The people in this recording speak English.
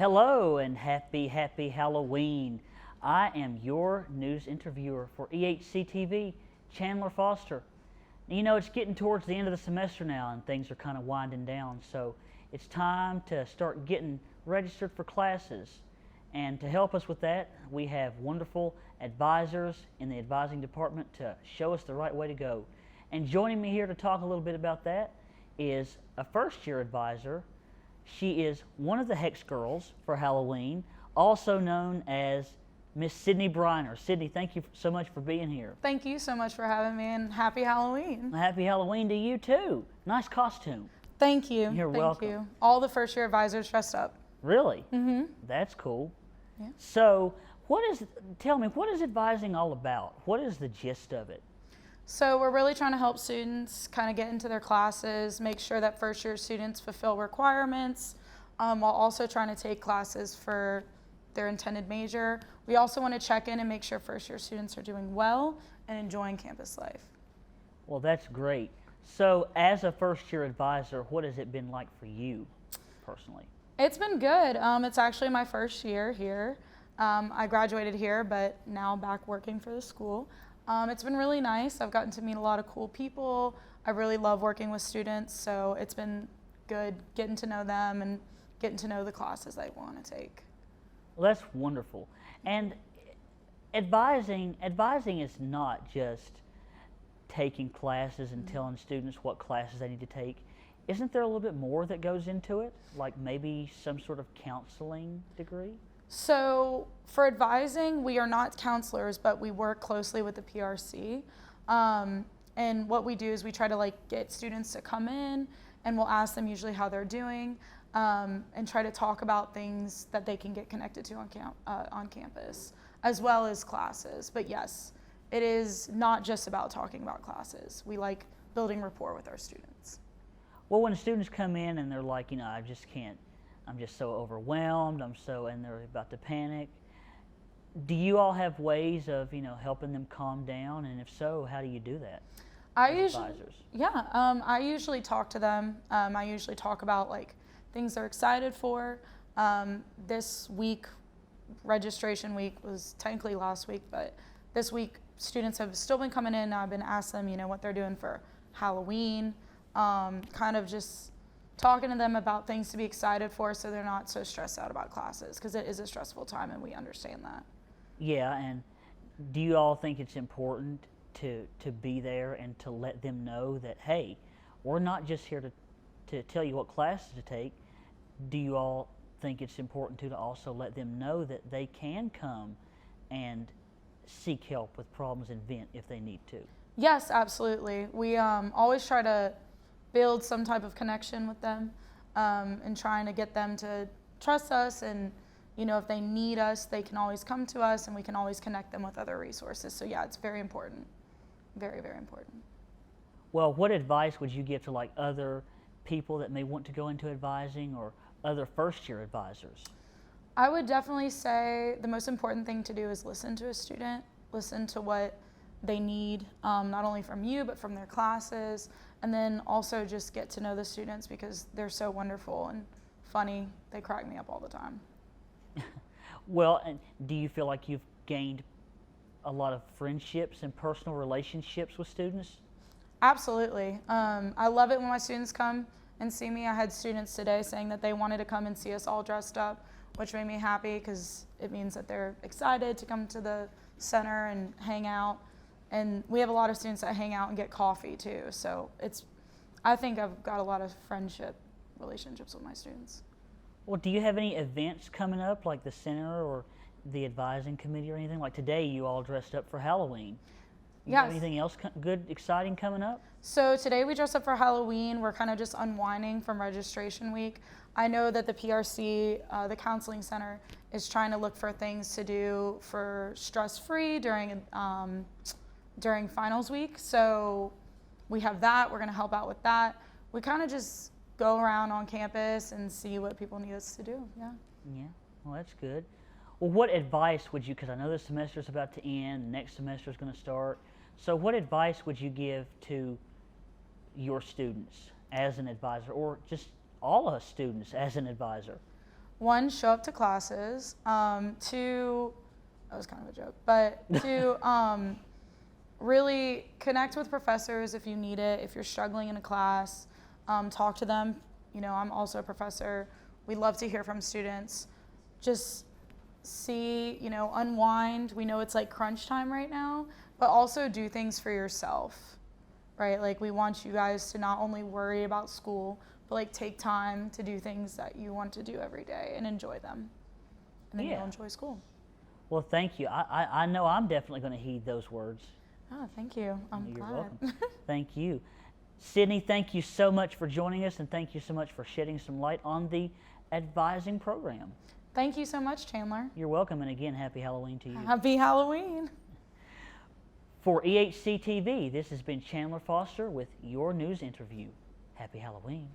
Hello and happy Halloween. I am your news interviewer for EHC-TV, Chandler Foster. You know, it's getting towards the end of the semester now and things are kind of winding down, so it's time to start getting registered for classes. And to help us with that, we have wonderful advisors in the advising department to show us the right way to go. And joining me here to talk a little bit about that is a first-year advisor. She is one of the Hex Girls for Halloween, also known as Miss Sydney Breiner. Sydney, thank you so much for being here. Thank you so much for having me, and happy Halloween. Happy Halloween to you too. Nice costume. Thank you. You're welcome. Thank you. All the first year advisors dressed up. Really? Mm-hmm. That's cool. Yeah. So, tell me, what is advising all about? What is the gist of it? So we're really trying to help students kind of get into their classes, make sure that first year students fulfill requirements, while also trying to take classes for their intended major. We also want to check in and make sure first year students are doing well and enjoying campus life. Well, that's great. So as a first year advisor, what has it been like for you personally? It's been good. It's actually my first year here. I graduated here, but now back working for the school. It's been really nice. I've gotten to meet a lot of cool people. I really love working with students, so it's been good getting to know them and getting to know the classes I want to take. Well, that's wonderful. And advising is not just taking classes and telling students what classes they need to take. Isn't there a little bit more that goes into it, like maybe some sort of counseling degree? So for advising, we are not counselors, but we work closely with the PRC. And what we do is we try to get students to come in, and we'll ask them usually how they're doing, and try to talk about things that they can get connected to on campus, as well as classes. But yes, it is not just about talking about classes. We like building rapport with our students. Well, when students come in and they're like, I just can't, I'm just so overwhelmed, and they're about to panic. Do you all have ways of, helping them calm down? And if so, how do you do that? I usually talk to them. I usually talk about things they're excited for. This week, registration week was technically last week, but this week students have still been coming in. I've been asking them, what they're doing for Halloween, kind of just talking to them about things to be excited for so they're not so stressed out about classes, because it is a stressful time and we understand that. Yeah, and do you all think it's important to be there and to let them know that, hey, we're not just here to tell you what classes to take? Do you all think it's important to also let them know that they can come and seek help with problems and vent if they need to? Yes, absolutely. We always try to build some type of connection with them, and trying to get them to trust us, and if they need us, they can always come to us, and we can always connect them with other resources. So yeah, it's very important. Very, very important. Well, what advice would you give to other people that may want to go into advising, or other first-year advisors? I would definitely say the most important thing to do is listen to a student, listen to what they need, not only from you, but from their classes, and then also just get to know the students because they're so wonderful and funny. They crack me up all the time. Well, and do you feel like you've gained a lot of friendships and personal relationships with students? Absolutely. I love it when my students come and see me. I had students today saying that they wanted to come and see us all dressed up, which made me happy because it means that they're excited to come to the center and hang out. And we have a lot of students that hang out and get coffee too. So I think I've got a lot of friendship relationships with my students. Well, do you have any events coming up, like the center or the advising committee or anything? Like today, you all dressed up for Halloween. You have anything else good, exciting coming up? So today we dressed up for Halloween. We're kind of just unwinding from registration week. I know that the PRC, the counseling center, is trying to look for things to do for stress-free during finals week. So we have that. We're going to help out with that. We kind of just go around on campus and see what people need us to do. Yeah. Yeah. Well, that's good. Well, what advice would you, because I know this semester is about to end, next semester is going to start. So what advice would you give to your students as an advisor, or just all of us students as an advisor? one, show up to classes. Two, that was kind of a joke, but two, really connect with professors if you need it. If you're struggling in a class, talk to them. You know, I'm also a professor. We love to hear from students. Just see, you know, unwind. We know it's like crunch time right now, but also do things for yourself, right? Like, we want you guys to not only worry about school, but like take time to do things that you want to do every day and enjoy them. And then you'll enjoy school. Well, thank you. I know I'm definitely going to heed those words. Oh, thank you. I'm You're glad. welcome. Thank you. Sydney, thank you so much for joining us, and thank you so much for shedding some light on the advising program. Thank you so much, Chandler. You're welcome, and again, happy Halloween to you. Happy Halloween. For EHC-TV, this has been Chandler Foster with your news interview. Happy Halloween.